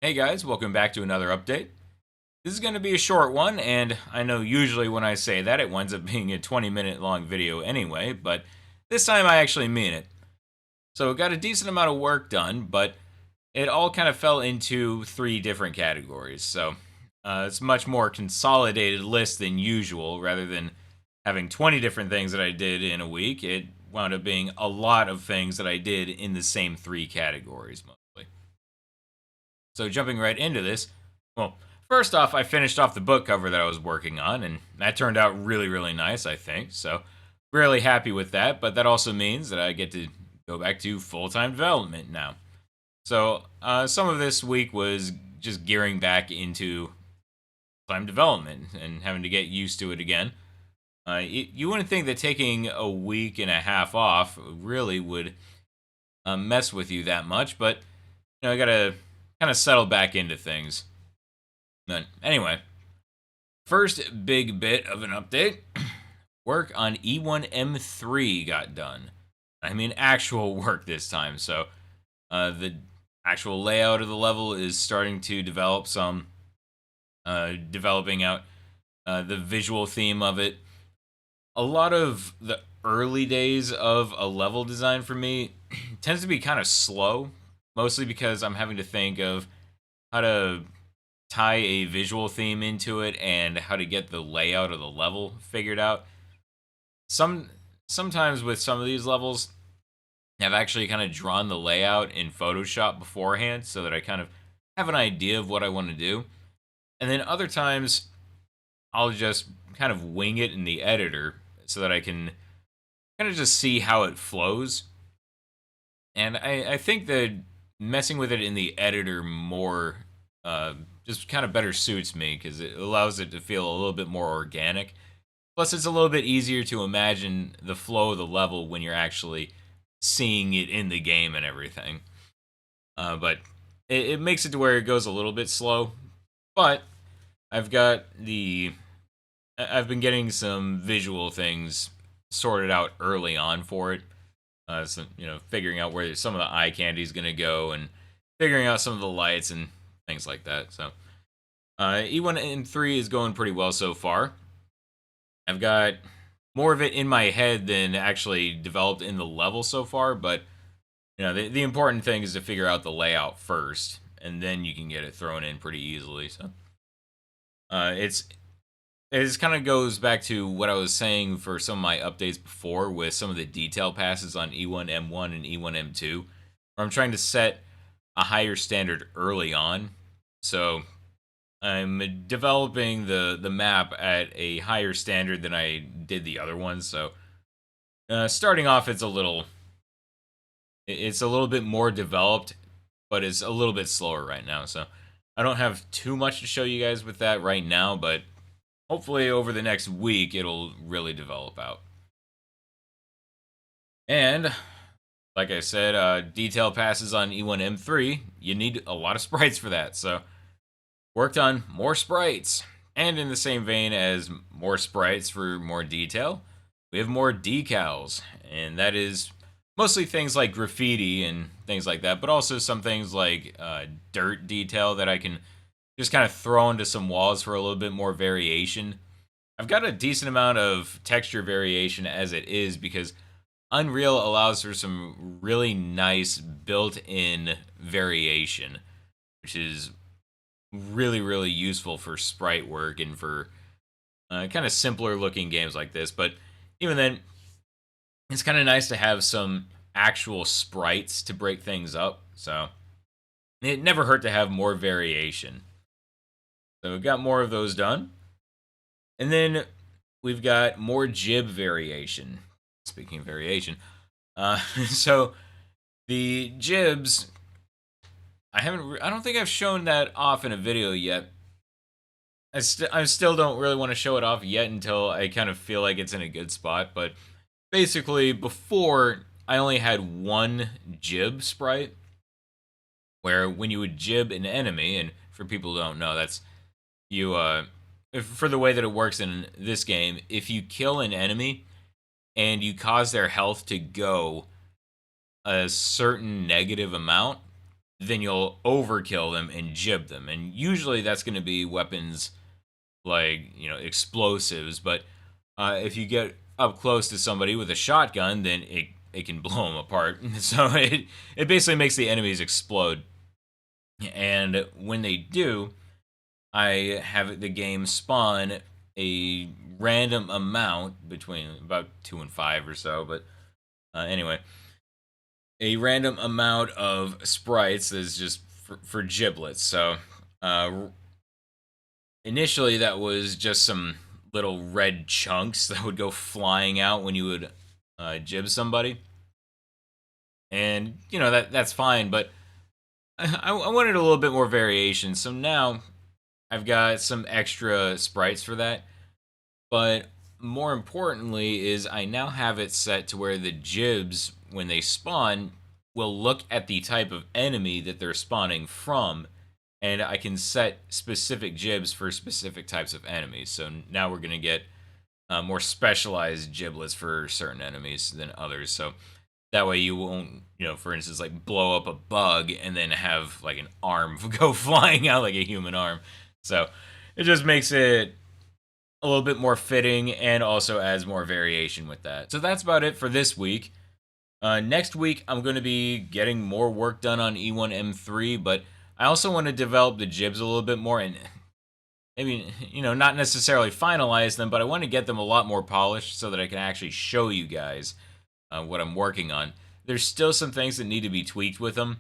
Hey guys, welcome back to another update. This is going to be a short one, and I know usually when I say that it winds up being a 20-minute long video anyway, but this time I actually mean it. So, got a decent amount of work done, but it all kind of fell into three different categories. So, it's a much more consolidated list than usual. Rather than having 20 different things that I did in a week, it wound up being a lot of things that I did in the same three categories mostly. So jumping right into this, well, first off, I finished off the book cover that I was working on, and that turned out really, really nice, I think. So, really happy with that, but that also means that I get to go back to full time development now. So, some of this week was just gearing back into time development and having to get used to it again. You wouldn't think that taking a week and a half off really would mess with you that much, but I gotta kind of settle back into things. But anyway, first big bit of an update. Work on E1M3 got done. I mean, actual work this time. So, the actual layout of the level is starting to develop some, developing out the visual theme of it. A lot of the early days of a level design for me tends to be kind of slow, mostly because I'm having to think of how to tie a visual theme into it and how to get the layout of the level figured out. Sometimes with some of these levels, I've actually kind of drawn the layout in Photoshop beforehand so that I kind of have an idea of what I want to do. And then other times I'll just kind of wing it in the editor so that I can kind of just see how it flows. And I think that messing with it in the editor more just kind of better suits me because it allows it to feel a little bit more organic. Plus, it's a little bit easier to imagine the flow of the level when you're actually seeing it in the game and everything. But it makes it to where it goes a little bit slow. But I've got the I've been getting some visual things sorted out early on for it. So, figuring out where some of the eye candy is going to go and figuring out some of the lights and things like that. So, E1M3 is going pretty well so far. I've got more of it in my head than actually developed in the level so far, but the important thing is to figure out the layout first, and then you can get it thrown in pretty easily. So, it's it just kind of goes back to what I was saying for some of my updates before with some of the detail passes on E1M1 and E1M2, where I'm trying to set a higher standard early on. So I'm developing the map at a higher standard than I did the other ones. So starting off, it's a little bit more developed, but it's a little bit slower right now. So I don't have too much to show you guys with that right now, but hopefully over the next week it'll really develop out. And like I said, detail passes on E1M3. You need a lot of sprites for that. So worked on more sprites. And in the same vein as more sprites for more detail, we have more decals. And that is mostly things like graffiti and things like that, but also some things like dirt detail that I can just kind of throw into some walls for a little bit more variation. I've got a decent amount of texture variation as it is because Unreal allows for some really nice built-in variation, which is really, really useful for sprite work and for kind of simpler looking games like this. But even then, it's kind of nice to have some actual sprites to break things up. So it never hurt to have more variation. So we've got more of those done. And then we've got more jib variation. Speaking of variation, so the jibs, I don't think I've shown that off in a video yet. I still don't really want to show it off yet until I kind of feel like it's in a good spot. But basically, before I only had one jib sprite, where when you would jib an enemy, and for people who don't know, that's you. For the way that it works in this game, if you kill an enemy and you cause their health to go a certain negative amount, then you'll overkill them and jib them. And usually that's going to be weapons like, explosives. But if you get up close to somebody with a shotgun, then it can blow them apart. So it basically makes the enemies explode. And when they do, I have the game spawn a random amount between about 2 and 5 or so. But anyway, a random amount of sprites that's just for giblets. So initially that was just some little red chunks that would go flying out when you would jib somebody. And, that's fine, but I wanted a little bit more variation. So now I've got some extra sprites for that. But more importantly is I now have it set to where the jibs, when they spawn, will look at the type of enemy that they're spawning from, and I can set specific jibs for specific types of enemies. So now we're going to get more specialized giblets for certain enemies than others. So that way you won't, for instance, like blow up a bug and then have like an arm go flying out like a human arm. So it just makes it a little bit more fitting and also adds more variation with that. So that's about it for this week. Next week, I'm going to be getting more work done on E1M3, but I also want to develop the jibs a little bit more and maybe, not necessarily finalize them, but I want to get them a lot more polished so that I can actually show you guys what I'm working on. There's still some things that need to be tweaked with them.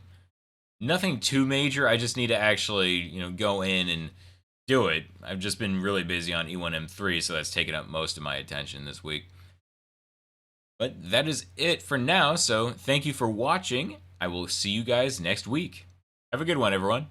Nothing too major. I just need to actually, go in and do it. I've just been really busy on E1M3, so that's taken up most of my attention this week. But that is it for now, so thank you for watching. I will see you guys next week. Have a good one, everyone.